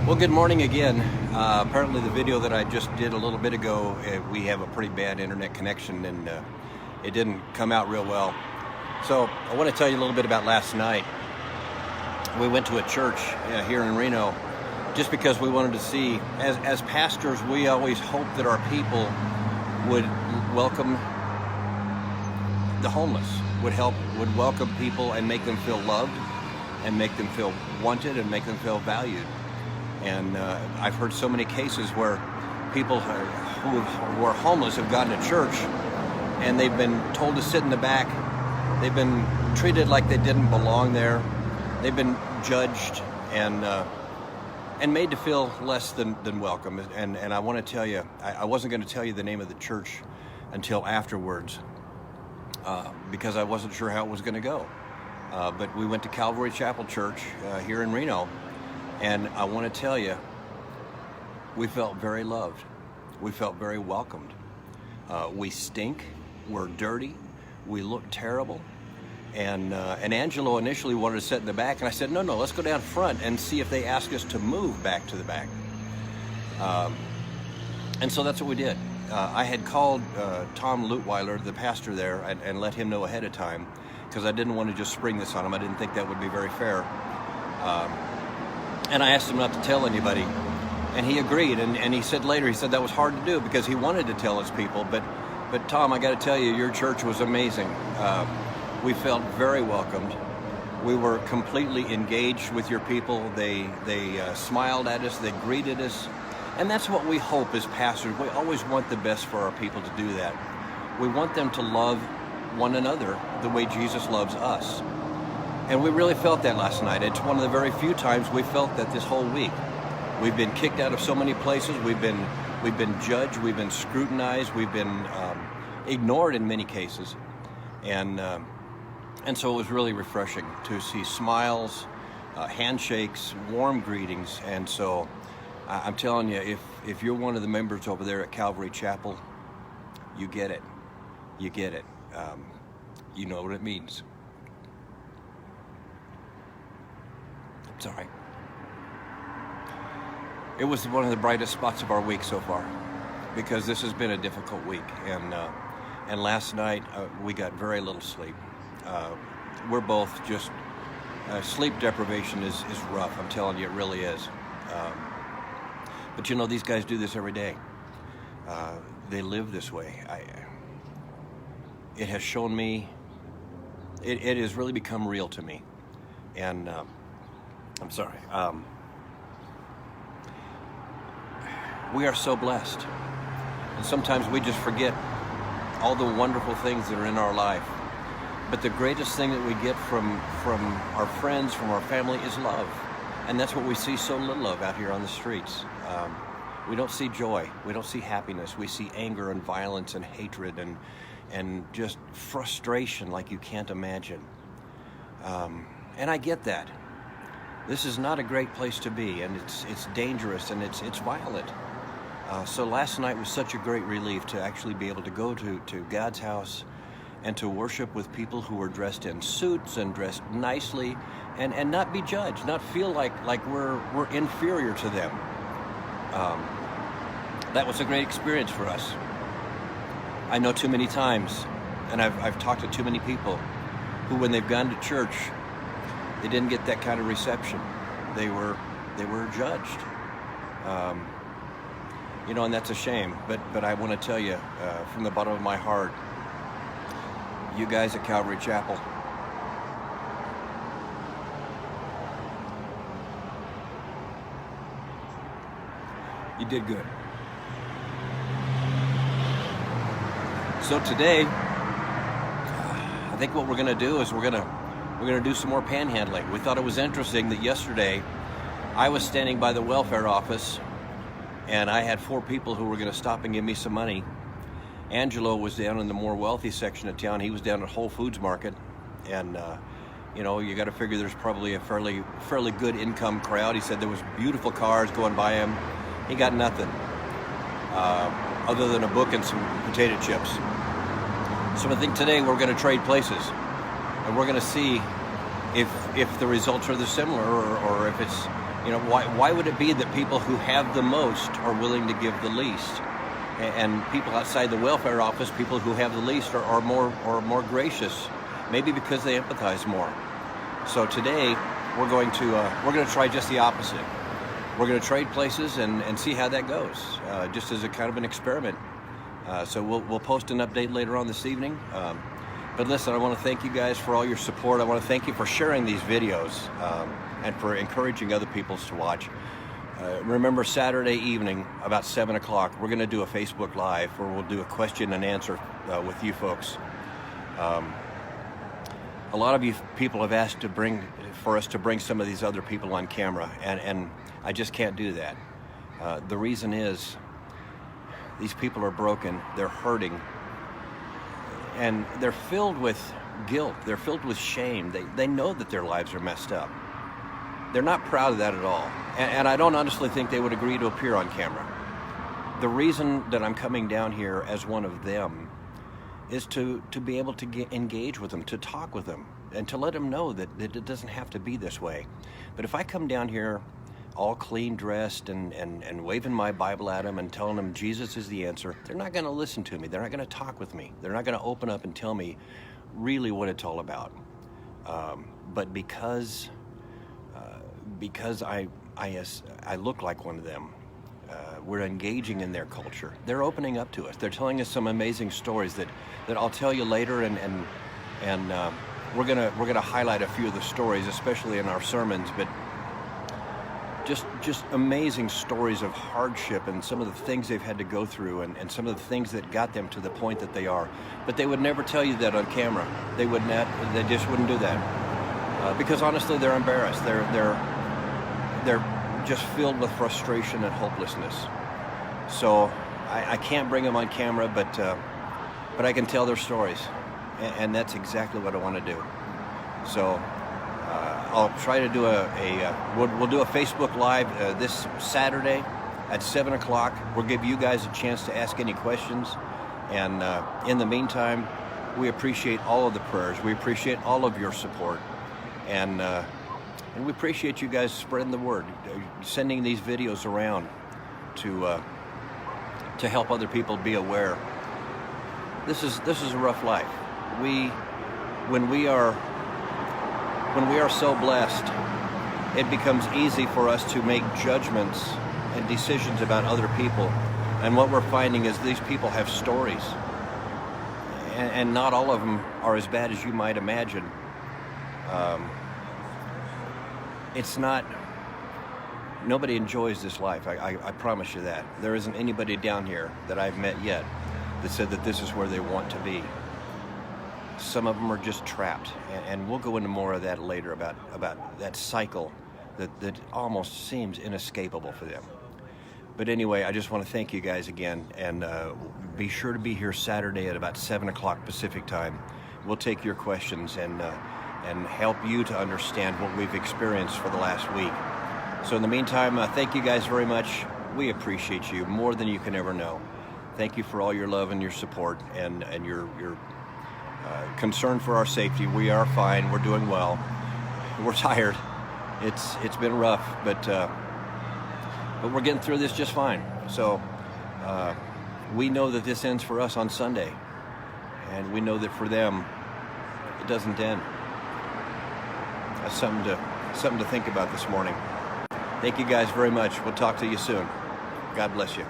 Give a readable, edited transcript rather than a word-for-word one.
Well, good morning again. Apparently the video that I just did a little bit ago, we have a pretty bad internet connection and it didn't come out real well. So I want to tell you a little bit about last night. We went to a church here in Reno just because we wanted to see, as pastors, we always hope that our people would welcome the homeless, would welcome people and make them feel loved and make them feel wanted and make them feel valued. And I've heard so many cases where people who are homeless have gotten to church and they've been told to sit in the back. They've been treated like they didn't belong there. They've been judged and made to feel less than welcome. And I want to tell you, I wasn't going to tell you the name of the church until afterwards because I wasn't sure how it was going to go. But we went to Calvary Chapel Church here in Reno. And I want to tell you, we felt very loved. We felt very welcomed. We stink. We're dirty. We look terrible. And Angelo initially wanted to sit in the back, and I said, no, let's go down front and see if they ask us to move back to the back. And so that's what we did. I had called Tom Lutweiler, the pastor there, and let him know ahead of time because I didn't want to just spring this on him. I didn't think that would be very fair. And I asked him not to tell anybody, and he agreed. And he said later, that was hard to do because he wanted to tell his people. But Tom, I got to tell you, your church was amazing. We felt very welcomed. We were completely engaged with your people. They smiled at us. They greeted us. And that's what we hope as pastors. We always want the best for our people to do that. We want them to love one another the way Jesus loves us. And we really felt that last night. It's one of the very few times we felt that this whole week. We've been kicked out of so many places. We've been judged. We've been scrutinized. We've been ignored in many cases. And so it was really refreshing to see smiles, handshakes, warm greetings. And so I'm telling you, if you're one of the members over there at Calvary Chapel, you get it. You get it. You know what it means. Sorry. It was one of the brightest spots of our week so far because this has been a difficult week. And last night we got very little sleep. We're both just, sleep deprivation is rough. I'm telling you, it really is. But you know, these guys do this every day. They live this way. It has shown me, it has really become real to me. And I'm sorry. We are so blessed. And sometimes we just forget all the wonderful things that are in our life. But the greatest thing that we get from our friends, from our family is love. And that's what we see so little of out here on the streets. We don't see joy. We don't see happiness. We see anger and violence and hatred and just frustration like you can't imagine. And I get that. This is not a great place to be, and it's dangerous and it's violent. So last night was such a great relief to actually be able to go to God's house and to worship with people who were dressed in suits and dressed nicely and not be judged, not feel like we're inferior to them. That was a great experience for us. I know too many times, and I've talked to too many people who, when they've gone to church, they didn't get that kind of reception. They were judged. You know, and that's a shame. But I want to tell you from the bottom of my heart, you guys at Calvary Chapel, you did good. So today, I think what we're going to do is we're going to do some more panhandling. We thought it was interesting that yesterday I was standing by the welfare office and I had 4 people who were going to stop and give me some money. Angelo was down in the more wealthy section of town. He was down at Whole Foods Market. And, you know, you got to figure there's probably a fairly good income crowd. He said there was beautiful cars going by him. He got nothing other than a book and some potato chips. So I think today we're going to trade places. And we're going to see if the results are similar or if You know, why would it be that people who have the most are willing to give the least? And people outside the welfare office, people who have the least, are more gracious, maybe because they empathize more. So today we're going to try just the opposite. We're going to trade places and see how that goes, just as a kind of an experiment. So we'll post an update later on this evening. But listen, I want to thank you guys for all your support. I want to thank you for sharing these videos and for encouraging other people to watch. Remember, Saturday evening about 7 o'clock, we're going to do a Facebook Live where we'll do a question and answer with you folks. A lot of you people have asked for us to bring some of these other people on camera, and I just can't do that. The reason is these people are broken, they're hurting, and they're filled with guilt, they're filled with shame. They know that their lives are messed up. They're not proud of that at all, and I don't honestly think they would agree to appear on camera. The reason that I'm coming down here as one of them is to be able to engage with them, to talk with them, and to let them know that it doesn't have to be this way. But if I come down here all clean dressed and waving my Bible at them and telling them Jesus is the answer, they're not going to listen to me. They're not going to talk with me. They're not going to open up and tell me really what it's all about. But because I look like one of them, we're engaging in their culture. They're opening up to us. They're telling us some amazing stories that I'll tell you later, and we're gonna highlight a few of the stories, especially in our sermons. But just amazing stories of hardship and some of the things they've had to go through, and some of the things that got them to the point that they are. But they would never tell you that on camera. They would not. They just wouldn't do that because honestly, they're embarrassed. They're just filled with frustration and hopelessness. So I can't bring them on camera, but I can tell their stories, and that's exactly what I want to do. So I'll try to do we'll do a Facebook Live this Saturday at 7 o'clock. We'll give you guys a chance to ask any questions, and in the meantime, we appreciate all of the prayers. We appreciate all of your support, and we appreciate you guys spreading the word, sending these videos around to help other people be aware. This is a rough life. When we are so blessed, it becomes easy for us to make judgments and decisions about other people. And what we're finding is these people have stories, and not all of them are as bad as you might imagine. Nobody enjoys this life. I promise you that. There isn't anybody down here that I've met yet that said that this is where they want to be. Some of them are just trapped, and we'll go into more of that later about that cycle that almost seems inescapable for them. But anyway, I just want to thank you guys again, and be sure to be here Saturday at about 7 o'clock Pacific time. We'll take your questions and help you to understand what we've experienced for the last week. So in the meantime, thank you guys very much. We appreciate you more than you can ever know. Thank you for all your love and your support and your concern for our safety. We are fine. We're doing well. We're tired. It's been rough, but we're getting through this just fine. So we know that this ends for us on Sunday, and we know that for them it doesn't end. That's something to think about this morning. Thank you guys very much. We'll talk to you soon. God bless you.